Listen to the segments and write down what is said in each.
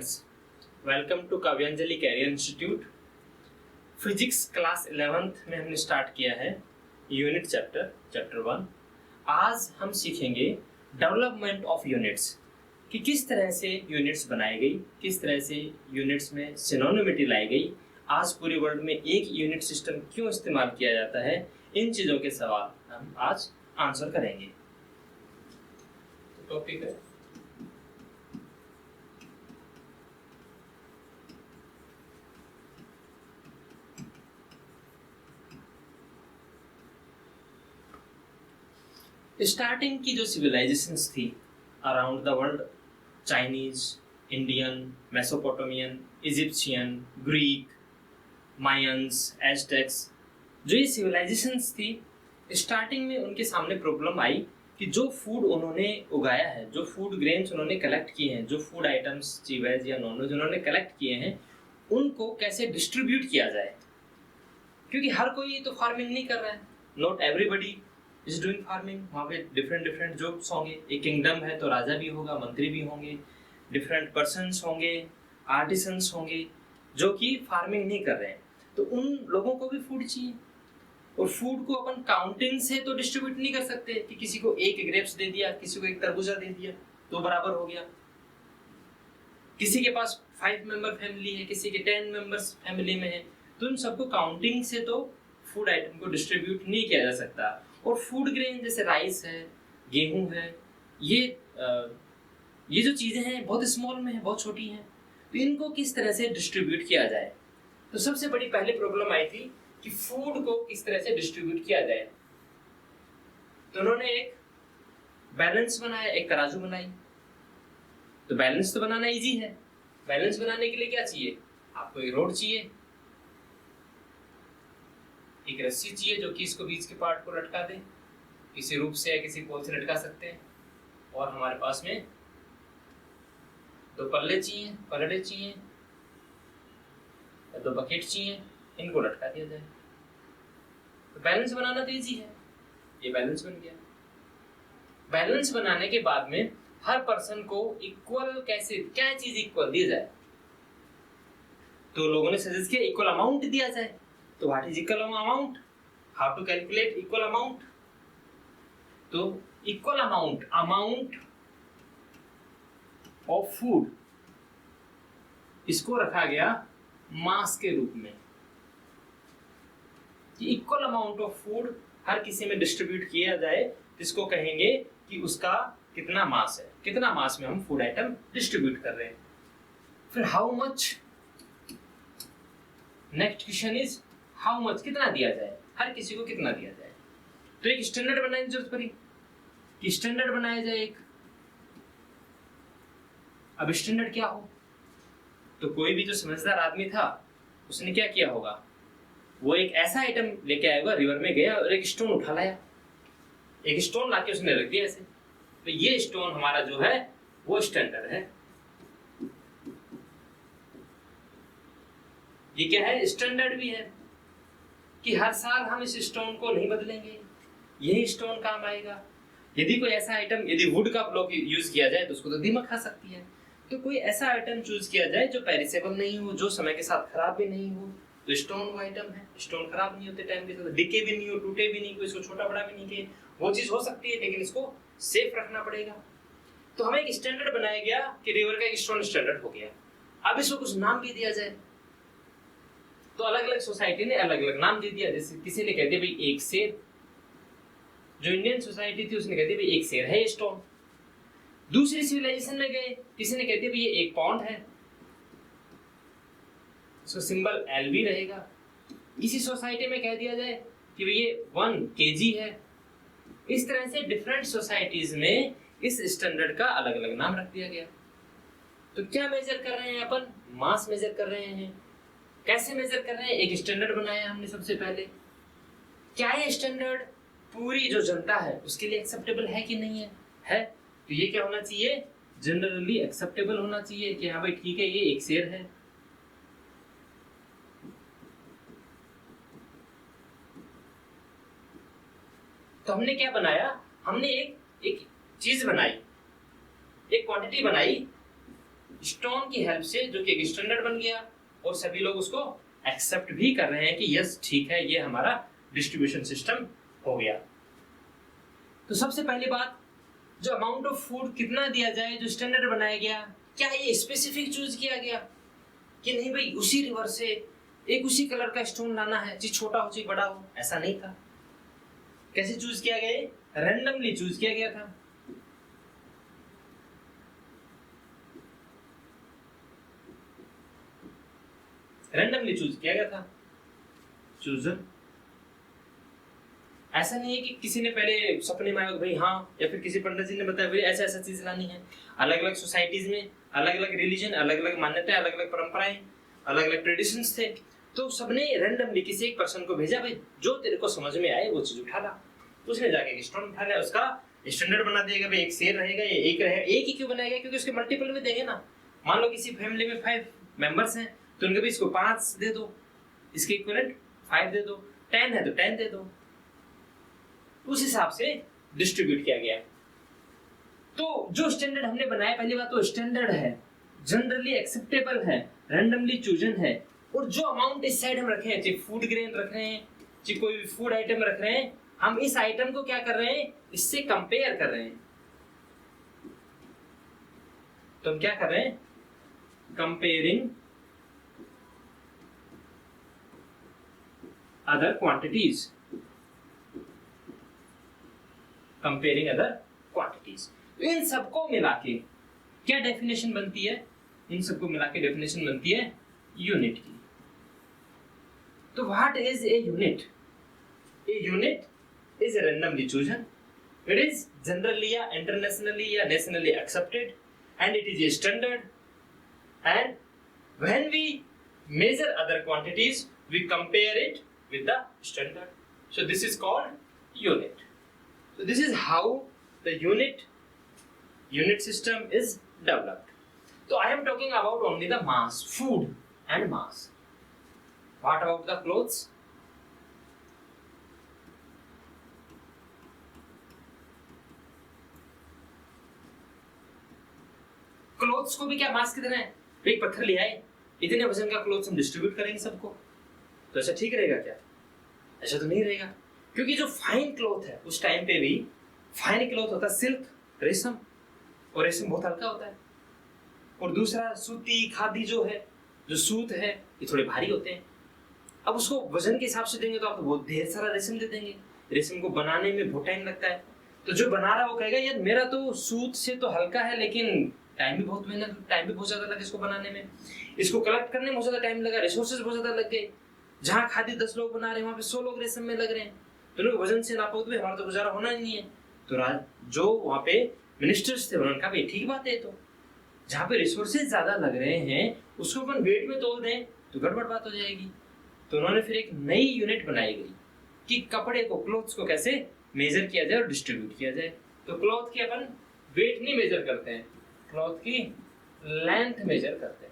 Students, welcome to Kavyanjali career institute. Physics class 11th में हमने start किया है यूनिट चैप्टर 1। आज हम सीखेंगे डेवलपमेंट ऑफ यूनिट्स कि किस तरह से यूनिट्स बनाई गई, किस तरह से यूनिट्स में सिनोनिमिटी लाई गई, आज पूरे वर्ल्ड में एक यूनिट सिस्टम क्यों इस्तेमाल किया जाता है। इन चीज़ों के सवाल हम आज आंसर करेंगे। तो टॉपिक है स्टार्टिंग की जो सिविलाइजेशंस थी around the world, Chinese, Indian, Mesopotamian, Egyptian, Greek, Mayans, Aztecs, जो ये सिविलाइजेशंस थी, स्टार्टिंग में उनके सामने प्रॉब्लम आई कि जो फूड उन्होंने उगाया है, जो फूड ग्रेन्स उन्होंने कलेक्ट किए हैं, जो फूड आइटम्स वेज या नॉन वेज उन्होंने कलेक्ट किए हैं, उनको कैसे डिस्ट्रीब्यूट किया जाए, क्योंकि हर कोई तो फार्मिंग नहीं कर रहा है। Not everybody is doing farming. वहाँ पे डिफरेंट जॉब्स होंगे। एक किंगडम है तो राजा भी होगा, मंत्री भी होंगे, डिफरेंट पर्सन्स होंगे, आर्टिसंस होंगे जो कि फार्मिंग नहीं कर रहे हैं। तो उन लोगों को भी फूड चाहिए, और फूड को अपन काउंटिंग से तो डिस्ट्रीब्यूट नहीं कर सकते कि किसी को एक ग्रेप्स दे दिया, किसी को एक तरबूजा दे दिया तो बराबर हो गया। किसी के पास 5 मेंबर फैमिली है, किसी के 10 मेंबर्स फैमिली में है, तो उन सबको काउंटिंग से तो फूड आइटम को डिस्ट्रीब्यूट नहीं किया जा सकता। और फूड ग्रेन जैसे राइस है, गेहूं है, ये जो चीजें हैं बहुत स्मॉल में है, बहुत छोटी हैं, तो इनको किस तरह से डिस्ट्रीब्यूट किया जाए। तो सबसे बड़ी पहले प्रॉब्लम आई थी कि फूड को किस तरह से डिस्ट्रीब्यूट किया जाए। तो उन्होंने एक बैलेंस बनाया, एक तराजू बनाई। तो बैलेंस तो बनाना इजी है। बैलेंस बनाने के लिए क्या चाहिए? आपको एक रोड चाहिए, एक रस्सी चाहिए जो कि इसको बीच के पार्ट को लटका दे, किसी रूप से या किसी पोल से लटका सकते हैं। और हमारे पास में 2 पल्ले चाहिए, पलड़े चाहिए, 2 बकेट चाहिए, इनको लटका दिया जाए। तो बैलेंस बनाना तो इजी है। ये बैलेंस बन गया। बैलेंस बनाने के बाद में हर पर्सन को इक्वल कैसे, क्या चीज इक्वल दी जाए। तो लोगों ने सजेस्ट किया इक्वल अमाउंट दिया जाए। तो what is equal amount, how to calculate equal amount. तो इक्वल अमाउंट ऑफ फूड, इसको रखा गया मास के रूप में। इक्वल अमाउंट ऑफ फूड हर किसी में डिस्ट्रीब्यूट किया जाए, जिसको कहेंगे कि उसका कितना मास है, कितना मास में हम फूड आइटम डिस्ट्रीब्यूट कर रहे हैं। फिर how much, next question is how much, कितना दिया जाए, हर किसी को कितना दिया जाए। तो एक स्टैंडर्ड बनाने की जरूरत पड़ी कि स्टैंडर्ड बनाया जाए एक। अब स्टैंडर्ड क्या हो, तो कोई भी जो समझदार आदमी था उसने क्या किया होगा, वो एक ऐसा आइटम लेके आएगा, रिवर में गया और एक स्टोन उठा लाया, एक स्टोन लाके उसने रख दिया ऐसे। तो ये स्टोन हमारा जो है वो स्टैंडर्ड है। ये क्या है, स्टैंडर्ड भी है कि हर साल हम इस स्टोन को नहीं बदलेंगे, यही स्टोन काम आएगा। यदि कोई ऐसा आइटम, यदि वुड का ब्लॉक यूज किया जाए तो उसको तो दीमक खा सकती है। तो कोई ऐसा आइटम चूज किया जाए जो पेरिसेबल नहीं हो, जो समय के साथ खराब भी नहीं हो। तो स्टोन वो आइटम है, स्टोन खराब नहीं होते टाइम के साथ, डिके भी नहीं हो, टूटे भी नहीं, कोई इसको छोटा बड़ा भी नहीं के, वो चीज हो सकती है, लेकिन इसको सेफ रखना पड़ेगा। तो हमें एक स्टैंडर्ड बनाया गया कि रिवर का एक स्टोन स्टैंडर्ड हो गया। अब इसको कुछ नाम भी दिया जाए। तो अलग अलग सोसाइटी ने अलग अलग नाम दे दिया। जैसे किसी ने कह दिया भाई एक शेर, जो इंडियन सोसाइटी थी उसने कह दिया भाई एक शेर है ये स्टोन। दूसरी सिविलाइजेशन में गए, किसी ने कह दिया भाई ये 1 पाउंड है, उसका सिंबल LV रहेगा। इसी सोसाइटी में कह दिया जाए कि भाई ये 1 kg है। इस तरह से डिफरेंट सोसाइटीज में इस स्टैंडर्ड का अलग अलग नाम रख दिया गया। तो क्या मेजर कर रहे हैं अपन, मास मेजर कर रहे हैं। कैसे मेजर कर रहे हैं, एक स्टैंडर्ड बनाया हमने सबसे पहले। क्या ये स्टैंडर्ड पूरी जो जनता है उसके लिए एक्सेप्टेबल है कि नहीं है। तो ये क्या होना चाहिए, जनरली एक्सेप्टेबल होना चाहिए कि हाँ भाई ठीक है, ये 1 शेर है। तो हमने क्या बनाया, हमने एक चीज बनाई, एक क्वांटिटी बनाई स्टोन की हेल्प से, जो कि एक स्टैंडर्ड बन गया और सभी लोग उसको एक्सेप्ट भी कर रहे हैं कि यस ठीक है, ये हमारा डिस्ट्रीब्यूशन सिस्टम हो गया। तो सबसे पहली बात, जो अमाउंट ऑफ फूड कितना दिया जाए, जो स्टैंडर्ड बनाया गया, क्या ये स्पेसिफिक चूज किया गया कि नहीं भाई उसी रिवर से एक उसी कलर का स्टोन लाना है, चाहे छोटा हो चाहे बड़ा हो? ऐसा नहीं था। कैसे चूज किया गया? रैंडमली चूज किया गया था। रैंडमली चूज किया गया था। चूजन ऐसा नहीं है कि किसी ने पहले सपने में आया भाई हाँ, या फिर किसी पंडित जी ने बताया भाई ऐसा ऐसा चीज लानी है। अलग अलग सोसाइटीज में अलग अलग रिलीजन, अलग अलग मान्यताएं, अलग अलग परंपराएं, अलग अलग ट्रेडिशंस थे। तो सबने रैंडमली किसी एक पर्सन को भेजा, भाई जो तेरे को समझ में आए वो चीज उठा ला। उसने जाके एक स्टोन उठा लिया, उसका स्टैंडर्ड बना देगा भाई, एक शेर रहेगा या एक रहेगा। एक ही क्यों बनाएगा? क्योंकि उसके मल्टीपल में देंगे ना। मान लो किसी फैमिली में 5 मेंबर्स हैं तो उनके भी इसको 5 दे दो, इसके इक्विवेलेंट 5 दे दो, 10 है तो 10 दे दो। उस हिसाब से डिस्ट्रीब्यूट किया गया। तो जो स्टैंडर्ड हमने बनाया, पहली बात तो स्टैंडर्ड है, जनरली एक्सेप्टेबल है, रैंडमली चूजन है, और जो अमाउंट इस साइड हम रखे हैं, चाहे फूड ग्रेन रख रहे हैं, चाहे कोई भी फूड आइटम रख रहे हैं, हम इस आइटम को क्या कर रहे हैं, इससे कंपेयर कर रहे हैं। तो हम क्या कर रहे हैं? Comparing other quantities. Comparing other quantities. इन सबको मिला के क्या डेफिनेशन बनती है? इन सबको मिला के डेफिनेशन बनती है यूनिट की। तो what is a unit? A unit is randomly chosen. It is generally या internationally या nationally accepted, and it is a standard. And when we measure other quantities, we compare it with the standard. So this is called unit. So this is how the unit system is developed. So I am talking about only the mass, food and mass. What about the clothes? Clothes को भी क्या मास कितना है? एक पत्थर ले आए, इतने वजन का क्लोथ्स हम डिस्ट्रीब्यूट करेंगे सबको, तो ऐसा ठीक रहेगा क्या? ऐसा तो नहीं रहेगा, क्योंकि जो फाइन क्लॉथ है उस टाइम पे भी फाइन क्लॉथ होता है सिल्क, रेशम, और रेशम बहुत हल्का होता है। और दूसरा सूती खादी जो है, जो सूत है, ये थोड़े भारी होते हैं। अब उसको वजन के हिसाब से देंगे तो आपको बहुत ढेर सारा रेशम दे देंगे। रेशम को बनाने में बहुत टाइम लगता है, तो जो बना रहा है वो कहेगा यार मेरा तो सूत से तो हल्का है, लेकिन टाइम भी बहुत ज्यादा लगा इसको बनाने में, इसको कलेक्ट करने में बहुत ज्यादा टाइम लगा, रिसोर्सेज बहुत ज्यादा लग गए। जहाँ खादी 10 लोग बना रहे हैं वहां पे 100 लोग रेशम में लग रहे हैं, तो लोग वजन से नापो तो हमारा तो गुजारा होना ही नहीं है। तो जो वहां पे मिनिस्टर्स थे उन्होंने कहा भाई ठीक बात है, तो जहाँ पे रिसोर्सेज ज्यादा लग रहे हैं उसको अपन वेट में तोल दें तो गड़बड़ बात हो जाएगी। तो उन्होंने फिर एक नई यूनिट बनाई गई कि कपड़े को, क्लॉथ्स को कैसे मेजर किया जाए और डिस्ट्रीब्यूट किया जाए। तो क्लॉथ की अपन वेट नहीं मेजर करते हैं, क्लॉथ की लेंथ मेजर करते हैं।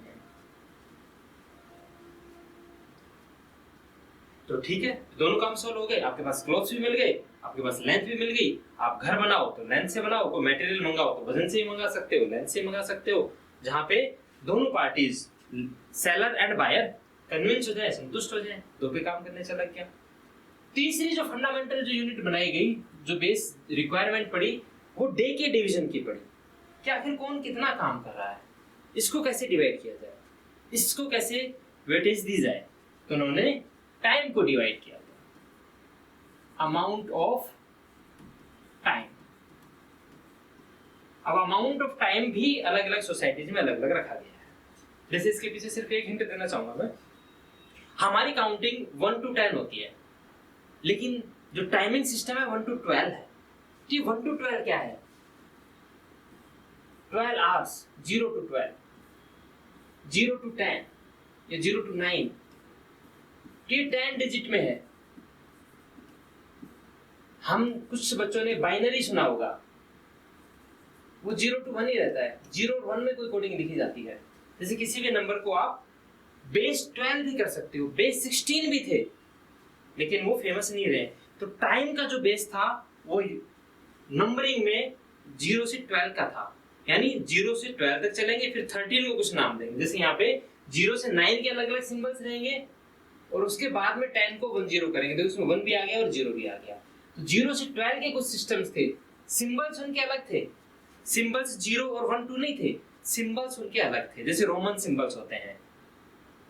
तो ठीक है, दोनों काम सॉल्व हो गए, आपके पास क्लॉथ्स भी मिल गए, आपके पास लेंथ भी मिल गई। आप घर बनाओ तो लेंथ से बनाओ, कोई मटेरियल मंगाओ तो वजन से ही मंगा सकते हो, लेंथ से मंगा सकते हो, जहां पे दोनों parties seller and buyer convince हो जाए, संतुष्ट हो जाए, दो पे काम करने चला गया। तीसरी जो फंडामेंटल जो यूनिट बनाई गई, जो बेस रिक्वायरमेंट पड़ी, वो डे के डिवीजन की पड़ी कि आखिर कौन कितना काम कर रहा है, इसको कैसे डिवाइड किया जाए, इसको कैसे वेटेज दी जाए। तो उन्होंने टाइम को डिवाइड किया गया, अमाउंट ऑफ टाइम। अब अमाउंट ऑफ टाइम भी अलग अलग सोसाइटीज में अलग अलग रखा गया है। जैसे इसके पीछे सिर्फ एक हिंट देना चाहूंगा मैं, हमारी काउंटिंग 1 to 10 होती है, लेकिन जो टाइमिंग सिस्टम है 1 to 12 है। तो 1 to 12 क्या है? 12 आवर्स, 0 to 12, 0 to 10 या 0 to 9, ये 10 डिजिट में है। हम कुछ बच्चों ने बाइनरी सुना होगा, वो 0 to 1 ही रहता है, 0 और 1 में कोई कोडिंग लिखी जाती है। जैसे किसी भी नंबर को आप बेस 12 भी कर सकते हो, बेस 16 भी थे, लेकिन वो फेमस नहीं रहे। तो टाइम का जो बेस था वो नंबरिंग में 0 से 12 का था, यानी 0 से 12 तक चलेंगे, फिर 13 को कुछ नाम देंगे। जैसे यहाँ पे 0 से 9 के अलग अलग सिंबल्स रहेंगे और उसके बाद में 10 को 1 0 करेंगे, तो उसमें 1 भी आ गया और 0 भी आ गया। तो 0 से 12 के कुछ सिस्टम्स थे, सिंबल्स उनके अलग थे, सिंबल्स 0 और 1 2 नहीं थे, सिंबल्स उनके अलग थे, जैसे रोमन सिंबल्स होते हैं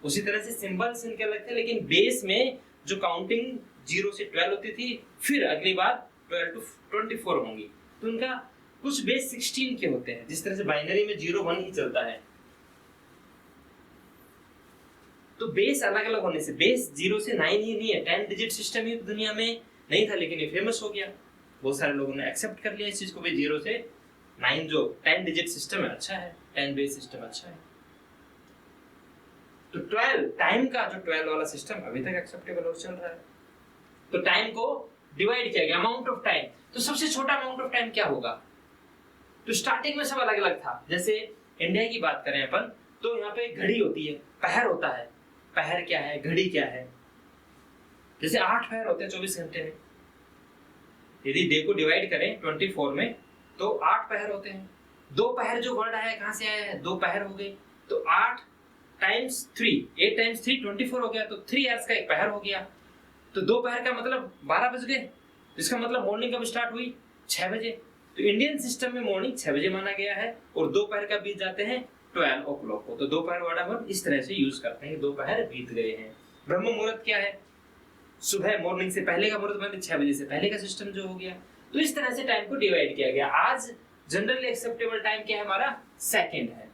उसी तरह से सिंबल्स इनके अलग थे। लेकिन बेस में जो काउंटिंग 0 से 12 होती थी, फिर अगली बार 12 to 24 होंगी, तो उनका कुछ बेस 16 के होते हैं। जिस तरह से बाइनरी में 0 1 ही चलता है, तो बेस अलग अलग होने से बेस 0 से 9 ही नहीं है। 10 डिजिट सिस्टम ही दुनिया में नहीं था, लेकिन ये फेमस हो गया, बहुत सारे लोगों ने एक्सेप्ट कर लिया इस चीज को भी। 0 से 9 जो 10 डिजिट सिस्टम है अच्छा है, 10 बेस सिस्टम अच्छा है। तो 12 टाइम का जो 12 वाला सिस्टम अभी तक एक्सेप्टेबल और चल रहा है। तो टाइम को डिवाइड किया गया, अमाउंट ऑफ टाइम। तो सबसे छोटा अमाउंट ऑफ टाइम क्या होगा? तो स्टार्टिंग में सब अलग अलग था। जैसे इंडिया की बात करें अपन, तो यहाँ पे घड़ी होती है, पहर होता है। पहर क्या है, घड़ी क्या है? जैसे 8 पहर होते हैं 24 घंटे में। यदि डे को डिवाइड करें 24 में तो 8 पहर होते हैं। दो पहर जो वर्ड आया कहां से आया है? दो पहर हो गए, तो 8 टाइम्स 3, 8 टाइम्स 3 24 हो गया, तो 3 आवर्स का एक पहर हो गया। तो दो पहर का मतलब 12 बज गए, इसका मतलब मॉर्निंग कब स्टार्ट हुई? 6 बजे। तो इंडियन सिस्टम में मॉर्निंग 6 बजे माना गया है और दोपहर का बीत जाते हैं 12 o'clock को। तो दोपहर वर्ड हम इस तरह से यूज करते हैं, दोपहर बीत गए हैं। ब्रह्म मुहूर्त क्या है? सुबह, मॉर्निंग से पहले का मुहूर्त, मतलब 6 बजे से पहले का सिस्टम जो हो गया। तो इस तरह से टाइम को डिवाइड किया गया। आज जनरली एक्सेप्टेबल टाइम क्या है हमारा? सेकंड है।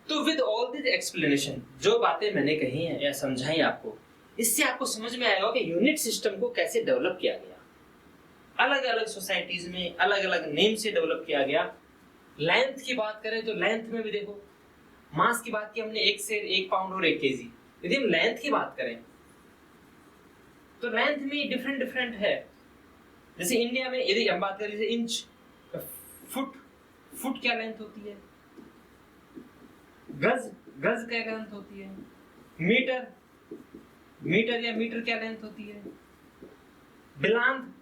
तो विद ऑल दिस एक्सप्लेनेशन, जो बातें मैंने कही हैं या समझाई आपको, इससे आपको समझ में आएगा कि यूनिट सिस्टम को कैसे डेवलप किया गया। अलग अलग सोसाइटीज में अलग अलग नेम से डेवलप किया गया। लेंथ की बात करें तो लेंथ में भी देखो, मास की बात की हमने 1 से 1 पाउंड और 1 केजी। यदि हम लेंथ की बात करें तो लेंथ में डिफरेंट डिफरेंट है। जैसे इंडिया में यदि हम बात करें, जैसे इंच, फुट, फुट क्या लेंथ होती है? गज, गज क्या लेंथ होती है? मीटर, मीटर या मीटर क्या लेंथ होती है? बिलांत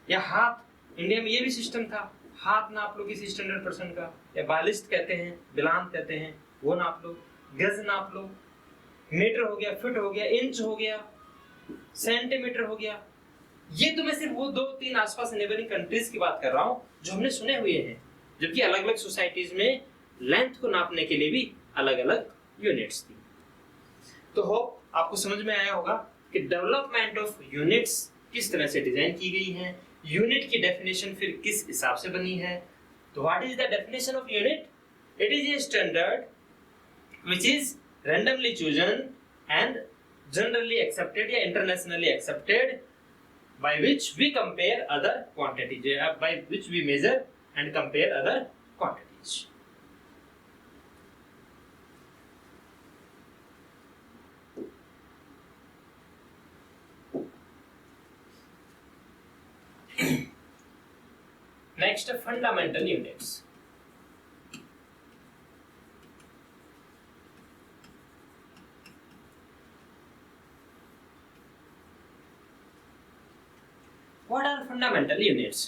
या हाथ, इंडिया में ये भी सिस्टम था, हाथ नाप लो किसी स्टैंडर्ड पर्सन का, या बालिस्ट कहते हैं, बिलांत कहते हैं, वो नाप लो। गज नाप लो, मीटर हो गया, फुट हो गया, इंच हो गया, सेंटीमीटर हो गया। ये तो मैं सिर्फ वो 2-3 आसपास नेबरिंग कंट्रीज की बात कर रहा हूं जो हमने सुने हुए हैं, जबकि अलग अलग सोसाइटीज में लेंथ को नापने के लिए भी अलग अलग यूनिट्स थी। तो होप आपको समझ में आया होगा कि डेवलपमेंट ऑफ यूनिट्स किस तरह से डिजाइन की गई है, यूनिट की डेफिनेशन फिर किस हिसाब से बनी है। तो what is the definition of unit? It is a standard which is randomly chosen and generally accepted या internationally accepted by which we compare other quantities, by which we measure and compare other quantities. Next, fundamental units. What are fundamental units?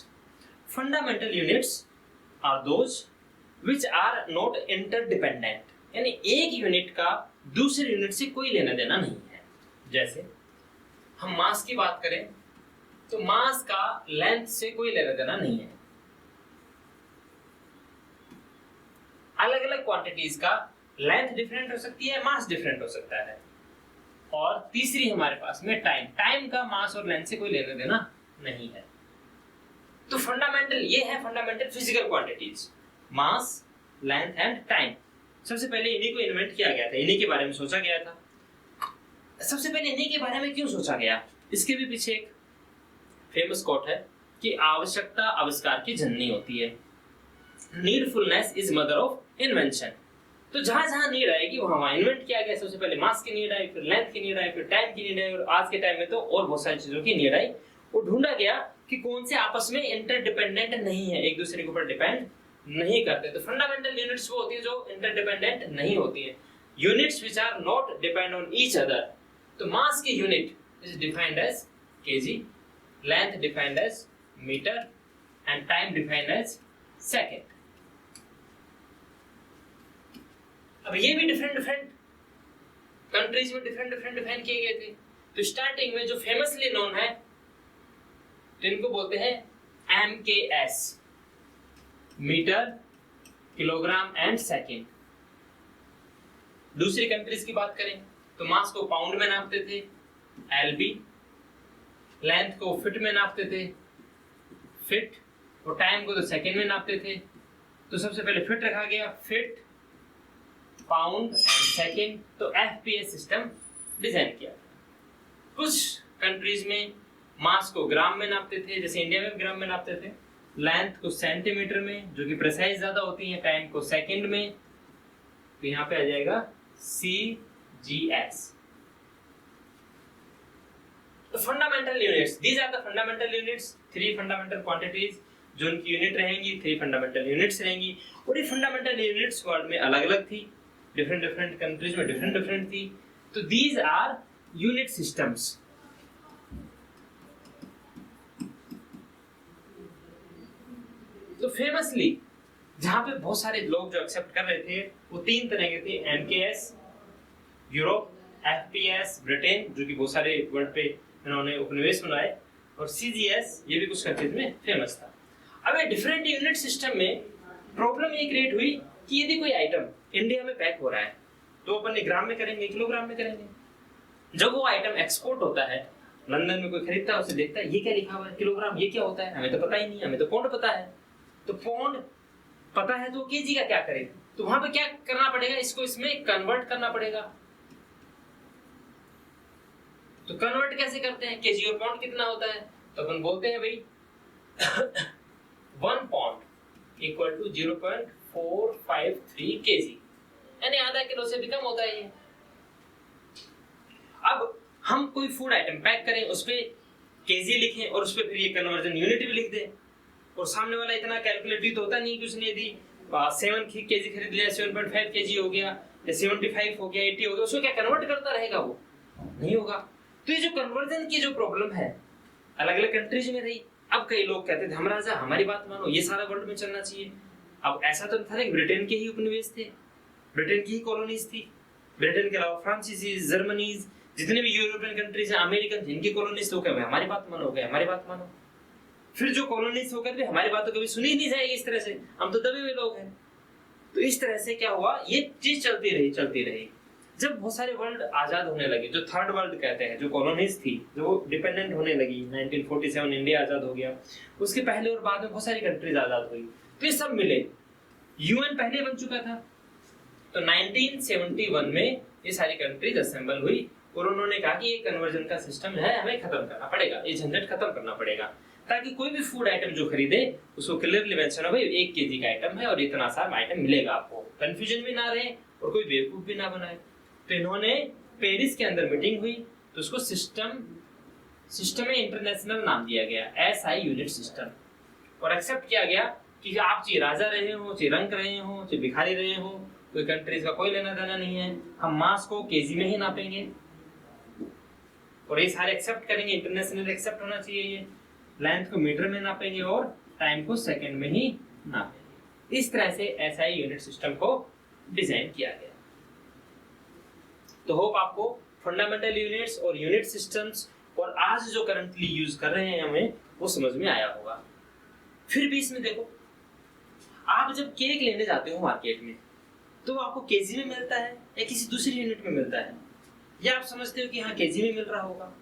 Fundamental units are those which are not interdependent, यानी एक unit का दूसरे unit से कोई लेना देना नहीं है। जैसे हम मास की बात करें तो मास का लेंथ से कोई लेना देना नहीं है। अलग अलग क्वांटिटीज का लेंथ डिफरेंट हो सकती है, मास डिफरेंट हो सकता है। और तीसरी हमारे पास में टाइम, टाइम का मास और लेंथ से कोई लेना देना नहीं है। तो फंडामेंटल ये है, fundamental physical quantities, mass, length and time. सबसे पहले इन्हीं को इन्वेंट किया गया था, इन्हीं के बारे में सोचा गया था। सबसे पहले इन्हीं के बारे में क्यों सोचा गया? इसके भी पीछे एक फेमस कोट है कि आवश्यकता आविष्कार की जननी होती है। नीडफुलनेस इज मदर ऑफ इन्वेंशन। तो जहां जहां नीड आएगी वहां इन्वेंट किया गया। सबसे पहले मास की नीड आई, फिर लेंथ की नीड आई, फिर टाइम की नीड आई, और आज के टाइम में तो और बहुत सारी चीजों की नीड आई। वो ढूंढा गया कि कौन से आपस में इंटरडिपेंडेंट नहीं है, एक दूसरे के ऊपर डिपेंड नहीं करते। तो फंडामेंटल यूनिट्स वो होती है जो इंटरडिपेंडेंट नहीं होती है, units which are not depend on each other. तो मास की unit is defined as KG, length defined as metre, and time defined as second. अब ये भी डिफरेंट कंट्रीज में डिफरेंट डिफाइन किए गए थे। तो स्टार्टिंग में जो फेमसली नोन है तो इनको बोलते हैं MKS, metre kilogram and second. दूसरी कंट्रीज की बात करें तो मास को पाउंड में नापते थे LB, लेंथ को फिट में नापते थे फिट, और टाइम को तो सेकेंड में नापते थे। तो सबसे पहले फिट रखा गया, फिट पाउंड एंड सेकेंड। तो FPS सिस्टम डिजाइन किया। कुछ कंट्रीज में मास को ग्राम में नापते थे, जैसे इंडिया में ग्राम में नापते थे, लेंथ को सेंटीमीटर में जो कि प्रिसाइज ज्यादा होती है, टाइम को सेकंड में। तो यहाँ पे आ जाएगा CGS। तो fundamental units, these are the fundamental units, 3 fundamental quantities जो उनकी यूनिट रहेंगी, 3 फंडामेंटल यूनिट्स रहेंगी। और ये फंडामेंटल यूनिट्स वर्ल्ड में अलग अलग थी, डिफरेंट कंट्रीज में डिफरेंट थी। तो दीज आर यूनिट सिस्टम्स। तो फेमसली जहां पे बहुत सारे लोग जो एक्सेप्ट कर रहे थे वो 3 तरह के थे, MKS यूरोप, FPS ब्रिटेन जो कि बहुत सारे वर्ल्ड पे इन्होंने उपनिवेश बनाए, और CGS ये भी कुछ कंट्रीज में फेमस था। अब ये डिफरेंट यूनिट सिस्टम में प्रॉब्लम ये क्रिएट हुई कि यदि कोई आइटम इंडिया में पैक हो रहा है तो अपन ग्राम में करेंगे, किलोग्राम में करेंगे। जब वो आइटम एक्सपोर्ट होता है, लंदन में कोई खरीदता है, उसे देखता है ये क्या लिखा हुआ है, किलोग्राम, ये क्या होता है, हमें तो पता ही नहीं, हमें तो पौंड पता है। तो पौंड पता है तो केजी का क्या करे, तो वहां पे क्या करना पड़ेगा, इसको इसमें कन्वर्ट करना पड़ेगा। तो कन्वर्ट कैसे करते हैं, केजी और पौंड कितना होता है, तो अपन बोलते हैं भाई 1 पौंड इक्वल टू 0.453 केजी, यानी आधा किलो से भी कम होता है ये। अब हम कोई फूड आइटम पैक करें, उस पे केजी लिखें और उस पे फिर ये कन्वर्जन यूनिट भी लिख दें, और सामने वाला इतना कैलकुलेट भी तो होता नहीं कि उसने यदि 7 केजी खरीद लिया, 7.5 केजी हो गया या 75 हो गया, 80 हो गया, उसको क्या कन्वर्ट करता रहेगा, वो नहीं होगा। तो ये जो कन्वर्जन की जो प्रॉब्लम है अलग अलग कंट्रीज में रही। अब कई लोग कहते थे हम राजा, हमारी बात मानो, ये सारा वर्ल्ड में चलना चाहिए। अब ऐसा तो था कि ब्रिटेन के ही उपनिवेश थे, ब्रिटेन की ही कॉलोनीज थी, ब्रिटेन के अलावा फ्रांसीसीज, जर्मनीज, जितने भी यूरोपियन कंट्रीज हैं, अमेरिकन, जिनकी कॉलोनीज तो क्या हमारी बात मानो, गए हमारी बात मानो। फिर जो कॉलोनीज होकर भी हमारी बात तो कभी सुनी ही नहीं जाएगी इस तरह से, हम तो दबे हुए लोग हैं। तो इस तरह से क्या हुआ, ये चीज चलती रही। जब बहुत सारे वर्ल्ड आजाद होने लगे, जो थर्ड वर्ल्ड कहते हैं, जो कॉलोनीज थी जो डिपेंडेंट होने लगी, 1947 इंडिया आजाद हो गया, उसके पहले और बाद में बहुत सारी कंट्रीज आजाद हुई, तो ये सब मिले। UN पहले बन चुका था, तो 1971 में ये सारी कंट्रीज असेंबल हुई और उन्होंने कहा कि ये कन्वर्जन का सिस्टम है, हमें खत्म करना पड़ेगा, ये झंझट खत्म करना पड़ेगा, ताकि कोई भी फूड आइटम जो खरीदे उसको क्लियरली मेंशन हो, भाई 1 केजी का आइटम है और इतना सा आइटम मिलेगा आपको, कंफ्यूजन भी ना रहे और कोई बेवकूफ भी ना बनाए। तो इन्होंने पेरिस के अंदर मीटिंग हुई, तो उसको सिस्टम इंटरनेशनल नाम दिया गया, SI यूनिट सिस्टम, और एक्सेप्ट किया गया कि आप चाहे राजा रहे हो, चाहे रंक रहे हो, चाहे भिखारी रहे हो, कोई कंट्रीज का कोई लेना देना नहीं है, हम मास को केजी में ही नापेंगे और ये सारे एक्सेप्ट करेंगे, इंटरनेशनल एक्सेप्ट होना चाहिए ये, लेंथ को मीटर में नापेंगे और टाइम को सेकंड में ही नापेंगे। इस तरह से SI यूनिट सिस्टम को डिजाइन किया गया। तो होप आपको फंडामेंटल यूनिट्स और यूनिट सिस्टम्स और आज जो करंटली यूज कर रहे हैं हमें वो समझ में आया होगा। फिर भी इसमें देखो, आप जब केक लेने जाते हो मार्केट में तो आपको केजी में मिलता है या किसी दूसरी यूनिट में मिलता है, या आप समझते हो कि हाँ केजी में मिल रहा होगा।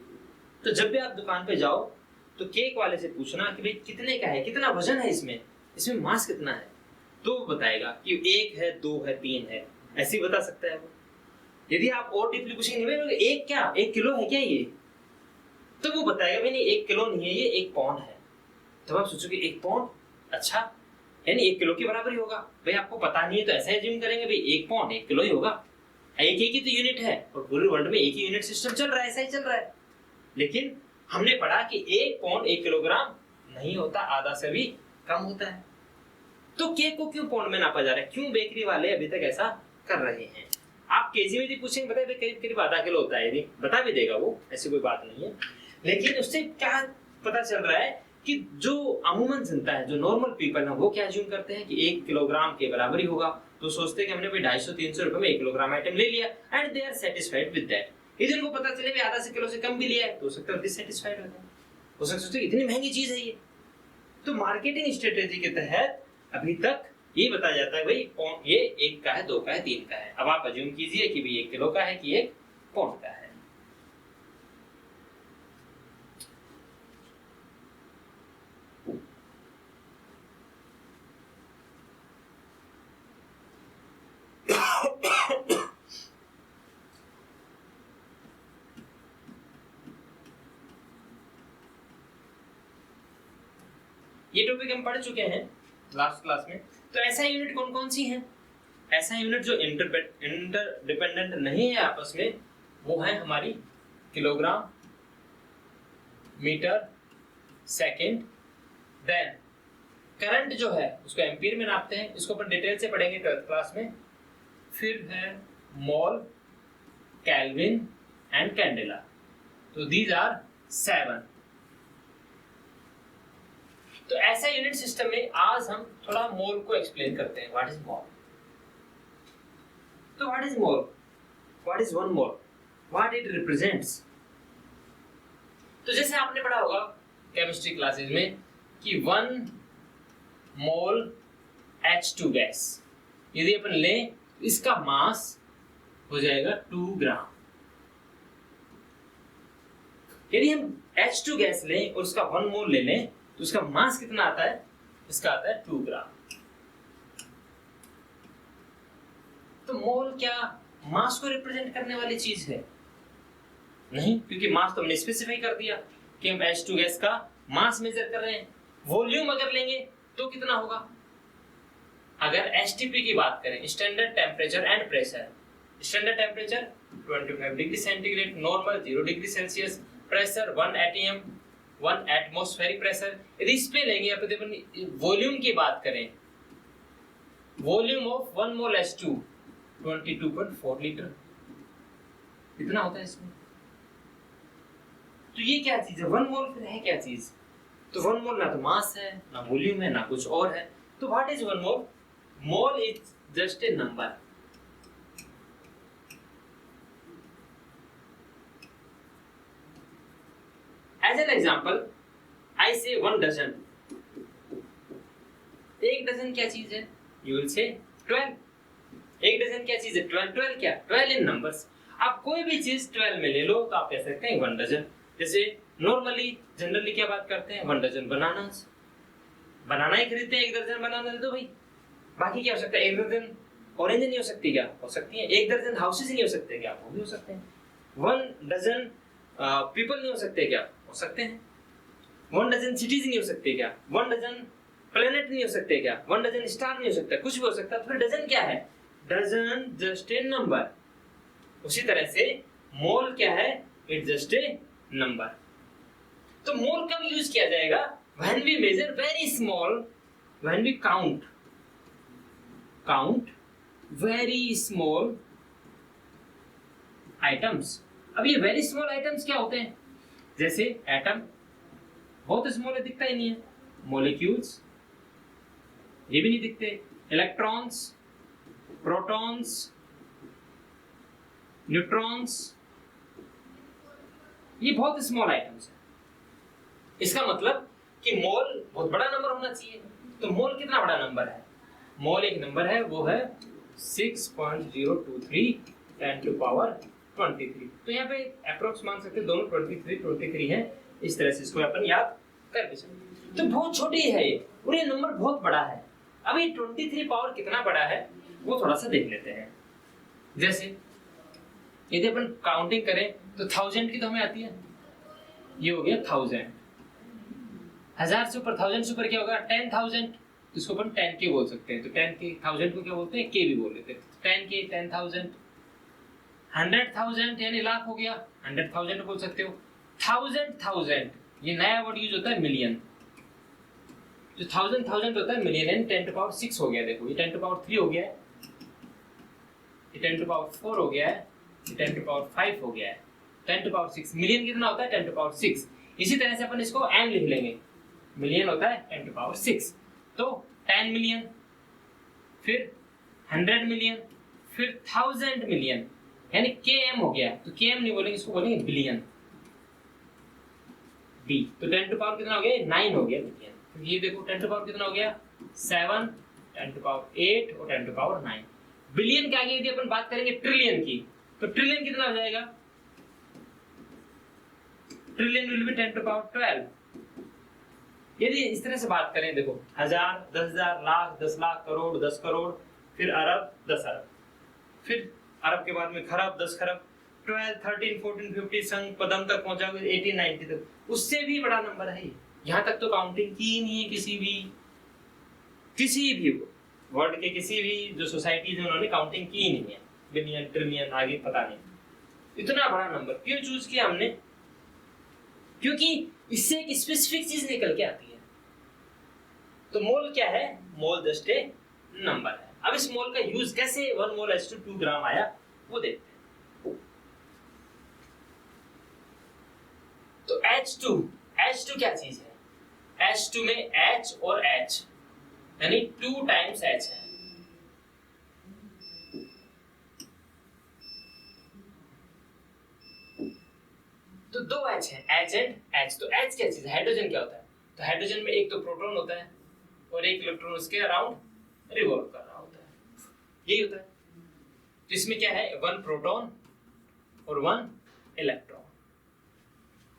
तो जब भी आप दुकान पे जाओ तो केक वाले से पूछना कि भाई कितने का है, कितना वजन है, इसमें मास कितना है, तो वो बताएगा कि 1 है, 2 है, 3 है, ऐसे ही बता सकता है वो। यदि आप और डीपली पूछेंगे एक क्या 1 किलो है क्या ये, तो वो बताएगा भाई नहीं 1 किलो नहीं है ये 1 पाउंड है। तो आप सोचोगे 1 पाउंड, अच्छा यानी 1 किलो के बराबर ही होगा। भाई आपको पता नहीं है तो ऐसा ही जिम करेंगे भाई 1 पाउंड 1 किलो ही होगा, एक ही तो यूनिट है और पूरे वर्ल्ड में एक ही यूनिट सिस्टम चल रहा है, ऐसा ही चल रहा है। लेकिन हमने पढ़ा कि 1 पाउंड 1 किलोग्राम नहीं होता, आधा से भी कम होता है। तो केक को क्यों पाउंड में नापा जा रहा है, क्यों बेकरी वाले अभी तक ऐसा कर रहे हैं? आप केजी में भी पूछेंगे बताए करीब करीब आधा किलो होता है, बता भी देगा वो, ऐसी कोई बात नहीं है। लेकिन उससे क्या पता चल रहा है कि जो अमूमन जनता है, जो नॉर्मल पीपल है, वो क्या अज्यूम करते हैं कि 1 किलोग्राम के बराबर ही होगा, तो सोचते हैं कि हमने भाई 250-300 रुपए में 1 किलोग्राम आइटम ले लिया and they are satisfied with that. यदि उनको पता चले भी आधा से किलो से कम भी लिया है तो हो सकता है डिससेटिस्फाइड हो जाए, हो सकता है इतनी महंगी चीज है ये। तो मार्केटिंग स्ट्रेटेजी के तहत अभी तक ये बताया जाता है भाई ये 1 का है, 2 का है, 3 का है। अब आप अज्यूम कीजिए कि भाई 1 किलो का है कि 1 पाउंड का है। ये टॉपिक हम पढ़ चुके हैं लास्ट क्लास में। तो ऐसा यूनिट कौन कौन सी हैं? ऐसा यूनिट जो इंटरडिपेंडेंट नहीं है आपस में, वो है हमारी kilogram, metre, second. Then current जो है उसको एम्पीयर में नापते हैं, इसको अपन डिटेल से पढ़ेंगे 12th क्लास में। फिर है मोल, केल्विन एंड कैंडेला। तो दीज आर 7। तो ऐसा यूनिट सिस्टम में आज हम थोड़ा मोल को एक्सप्लेन करते हैं। What is mole? तो what is mole? What is 1 mole? What it represents? तो जैसे आपने पढ़ा होगा केमिस्ट्री क्लासेस में कि 1 मोल H2 गैस यदि अपन लें तो इसका मास हो जाएगा 2 ग्राम। यदि हम H2 गैस लें और उसका 1 मोल ले लें तो उसका मास कितना आता है? इसका आता है 2 ग्राम। तो मोल क्या मास को रिप्रेजेंट करने वाली चीज है? नहीं, क्योंकि मास तो हमने स्पेसिफाई कर दिया कि हम H2 गैस का मास मेजर कर रहे हैं। वॉल्यूम अगर लेंगे तो कितना होगा? अगर एसटीपी की बात करें, standard temperature and pressure, standard temperature 25 degree centigrade, normal 0 degree Celsius, pressure 1 atm 1 atmospheric pressure. यदि इस पे लेंगे अपन वॉल्यूम की बात करें, volume of 1 mole H2 22.4 litre, इतना होता है इसमें। तो ये क्या चीज है? 1 मोल फिर है क्या चीज? तो 1 मोल ना तो मास है, ना वॉल्यूम है, ना कुछ और है। तो what is 1 mole? Mole is just a number. As an example, I say 1 dozen. 1 dozen क्या चीज है? You will say 12. 1 डजन क्या चीज है? 12. 12 क्या? 12 in numbers. आप कोई भी चीज 12 में ले लो तो आप कह सकते हैं 1 डजन। जैसे नॉर्मली जनरली क्या बात करते हैं? 1 डजन बनानास। बनाना ही खरीदते हैं, 1 दर्जन बनाना दे दो भाई। बाकी क्या हो सकता है? 1 दर्जन ऑरेंज नहीं हो सकती क्या? हो सकती है। 1 दर्जन हाउसेस नहीं हो सकते क्या? वो भी हो सकते हैं। 1 डजन पीपल नहीं हो सकते क्या? हो सकते हैं। 1 डजन सिटीज नहीं हो सकते क्या? 1 डजन प्लेनेट नहीं हो सकते क्या? 1 डजन स्टार नहीं हो सकता? कुछ भी हो सकता है। तो फिर डजन क्या है? Dozen just a number. उसी तरह से मोल क्या है? It just a number. तो मोल कब यूज किया जाएगा? When we measure very small, when we count very small items. अब ये वेरी स्मॉल आइटम्स क्या होते हैं? जैसे एटम बहुत स्मॉल है, दिखता ही नहीं है। मॉलिक्यूल्स ये भी नहीं दिखते। इलेक्ट्रॉन्स, प्रोटॉन्स, न्यूट्रॉन्स, ये बहुत स्मॉल आइटम्स है। इसका मतलब कि मोल बहुत बड़ा नंबर होना चाहिए। तो मोल कितना बड़ा नंबर है? मोल एक नंबर है, वो है 6.023 10 to power 23। तो यहाँ पे अप्रोक्स मान सकते हैं, दोनों 23 है। इस तरह से इसको अपन याद कर भी सकते। तो बहुत छोटी है ये और ये नंबर बहुत बड़ा है। अब ये 23 पावर कितना बड़ा है वो थोड़ा सा देख लेते हैं। जैसे यदि अपन काउंटिंग करें तो 1000 की तो हमें आती है, ये हो गया 1000। 1000 से ऊपर, 1000 से ऊपर क्या होगा? 10,000। तो इसको अपन 10K बोल सकते हैं। तो 10K 1000 को क्या बोलते हैं? K भी बोल लेते हैं। 10K 10,000। 100,000 यानी लाख हो गया, 100,000 बोल सकते हो। 1000 ये नया वर्ड यूज होता है मिलियन। जो 1000 होता है मिलियन एंड 10 to power 6 हो गया। देखो ये 10 to power 3 हो गया है, ये 10 to power 4 हो गया है, ये 10 to power 5 हो गया है। 10 to power 6 मिलियन कितना होता है? 10 to power 6। इसी तरह से अपन इसको m लिख लेंगे। मिलियन होता है 10 टू पावर 6, तो 10 मिलियन, फिर 100 मिलियन, फिर 1000 मिलियन, यानी km हो गया। तो km नहीं बोलेंगे, इसको बोलेंगे बिलियन, b। तो 10 टू पावर कितना हो गया, 9 हो गया बिलियन। ये देखो 10 टू पावर कितना हो गया, 7, 10 टू पावर 8 और 10 टू पावर 9। बिलियन के आगे यदि अपन बात करेंगे ट्रिलियन की, तो ट्रिलियन कितना हो जाएगा, trillion will be 10 to power 12। यदि इस तरह से बात करें, देखो 1000, 10,000, लाख, 10 लाख, करोड़, 10 करोड़, फिर अरब, 10 अरब, फिर अरब के बाद में खरब, 10 खरब, 12, 13, 14, 15 संग पदम तक पहुंचाओगे, 18, 90 तक, उससे भी बड़ा नंबर है। यहाँ तक तो काउंटिंग की ही नहीं है किसी भी वर्ल्ड के किसी भी जो सोसाइटीज है उन्होंने काउंटिंग की ही नहीं है। बिलियन, ट्रिलियन, आगे पता नहीं, इतना बड़ा नंबर क्यों चूज किया हमने, क्योंकि इससे एक स्पेसिफिक चीज निकल के आती है। तो मोल क्या है, मोल जस्ट ए नंबर है। अब इस मोल का यूज कैसे 1 मोल H2 2 ग्राम आया वो देखते हैं। तो H2 क्या चीज है, H2 में H और H यानी 2 टाइम्स H है। तो 2 H है, H एंड H। तो H क्या चीज है, हाइड्रोजन क्या होता है, तो हाइड्रोजन में एक तो प्रोटॉन होता है और एक इलेक्ट्रॉन उसके अराउंड रिवॉल्व कर रहा होता है, यही होता है। तो इसमें क्या है, 1 प्रोटॉन और 1 इलेक्ट्रॉन,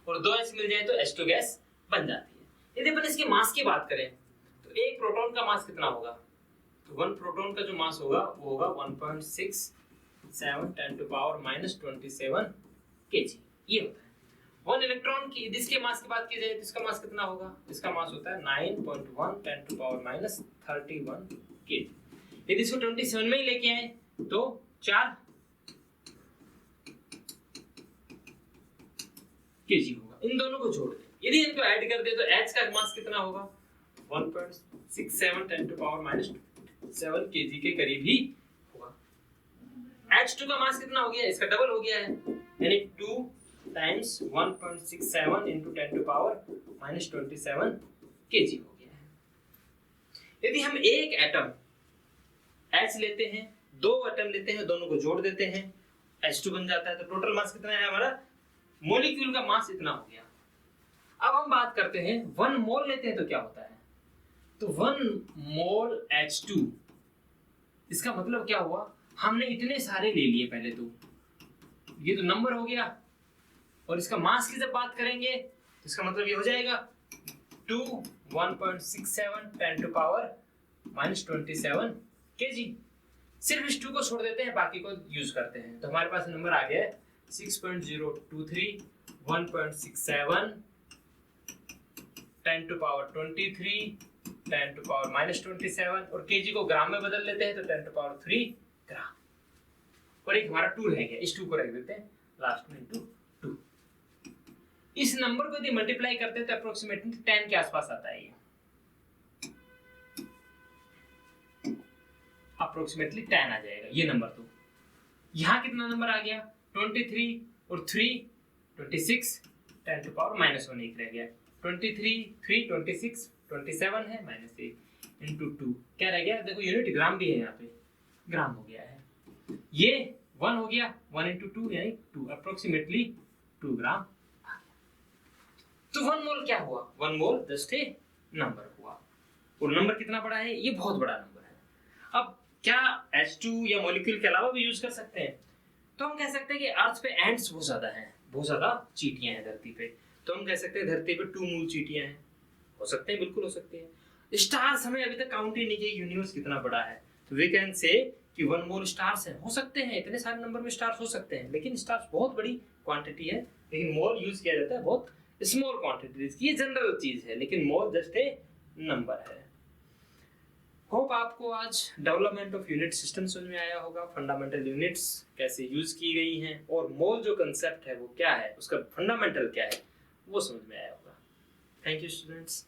और 2 H मिल जाए तो H2 गैस बन जाती है। यदि अपन इसके मास की बात करें तो एक प्रोटॉन का मास कितना होगा, तो 1 प्रोटॉन का जो मास होगा वो होगा 1.67 10 टू पावर -27 kg, ये होता है। 1 इलेक्ट्रॉन की जिसके मास की बात की जाए तो इसका मास कितना होगा, इसका मास होता है 9.1 10 टू पावर -31 kg। यदि इसको 27 में ही लेके आए तो 4 kg होगा। इन दोनों को जोड़ दें, यदि इनको ऐड कर दे तो H का मास कितना होगा, 1.67 10 टू पावर -7 kg के करीब ही होगा। H2 का मास कितना हो गया, इसका डबल हो गया है, यानी 2 times 1.67 into 10 to power -27 kg हो गया है। यदि हम एक एटम H लेते हैं, 2 एटम लेते हैं, दोनों को जोड़ देते हैं, H2 बन जाता है। तो टोटल मास कितना है हमारा, मॉलिक्यूल का मास इतना हो गया। अब हम बात करते हैं 1 मोल लेते हैं तो क्या होता है, तो 1 मोल H2, इसका मतलब क्या हुआ, हमने इतने सारे ले लिए पहले, तो ये तो नंबर हो गया, और इसका मास की जब बात करेंगे तो इसका मतलब ये हो जाएगा 2 1.67 10 टू पावर -27 kg। सिर्फ इस 2 को छोड़ देते हैं, बाकी को यूज करते हैं, तो हमारे पास नंबर आ गया है 6.023 1.67 10 टू पावर 23 10 टू पावर -27, और kg को ग्राम में बदल लेते हैं तो 10 टू पावर 3 ग्राम। और एक हमारा 2 रह गया, इस 2 को रख देते हैं लास्ट में into 2। इस नंबर को यदि मल्टीप्लाई करते हैं तो अप्रोक्सीमेटली 10 के आसपास आता है, ये अप्रोक्सीमेटली 10 आ जाएगा ये नंबर। तो यहाँ कितना नंबर आ गया, 23 और 3 26 10 टू पावर -1 एक रह गया, 23 3 26 27 है -1 into 2 क्या रह गया, देखो यूनिट ग्राम भी है, यहाँ पे ग्राम हो गया है, ये 1 हो गया, 1 into 2 यानी 2, अप्रोक्सीमेटली 2 ग्राम आ गया। तो 1 मोल क्या हुआ, 1 मोल जस्ट ए नंबर हुआ, और नंबर कितना बड़ा है, ये बहुत बड़ा नंबर है। अब क्या H2 या मॉलिक्यूल के अलावा भी यूज कर सकते हैं, तो हम कह सकते हैं कि अर्थ पे एंट्स बहुत ज्यादा हैं, बहुत ज्यादा चींटियां हैं धरती पे, तो हम कह सकते हैं धरती पे 2 मूल चींटियां हैं, हो सकते हैं, बिल्कुल हो सकते हैं। स्टार्स हमें अभी तक काउंट ही नहीं किया, यूनिवर्स कितना बड़ा है, तो वी कैन से कि 1 मोल स्टार्स है, हो सकते हैं, इतने सारे नंबर में स्टार्स हो सकते हैं, लेकिन स्टार्स बहुत बड़ी क्वांटिटी है, लेकिन मोल यूज किया जाता है बहुत स्मॉल क्वांटिटीज की, ये जनरल चीज है, लेकिन मोल जस्ट ए नंबर है। होप आपको आज डेवलपमेंट ऑफ यूनिट सिस्टम समझ में आया होगा, फंडामेंटल यूनिट्स कैसे यूज की गई हैं, और मोल जो कंसेप्ट है वो क्या है, उसका फंडामेंटल क्या है, वो समझ में आया होगा। Thank you students.